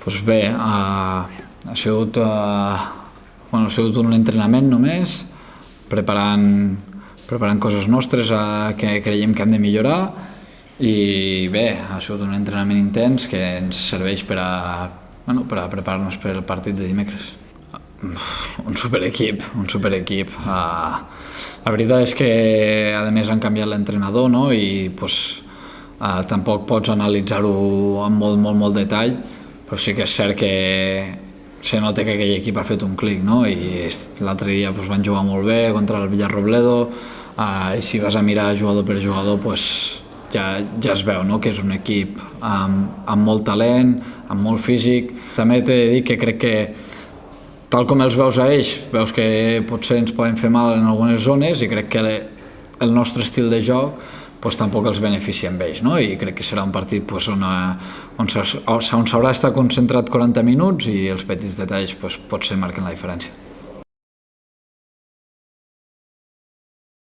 Doncs bé, ha sigut un entrenament només, preparant coses nostres que creiem que hem de millorar, i bé, ha sigut un entrenament intens que ens serveix per a preparar-nos per el partit de dimecres. Un superequip. La veritat és que a més han canviat l'entrenador, no? I tampoc pots analitzar-ho amb molt detall, però sí que és cert que se nota que aquell equip ha fet un clic, no? I l'altre dia van jugar molt bé contra el Villarrobledo, i si vas a mirar jugador per jugador ja es veu, no? Que és un equip amb molt talent, amb molt físic. També t'he de dir que crec que tal com els veus a ells, veus que potser ens poden fer mal en algunes zones, i crec que el nostre estil de joc tampoc els beneficia amb ells, no? I crec que serà un partit on s'haurà estat concentrat 40 minuts i els petits detalls potser marquen la diferència.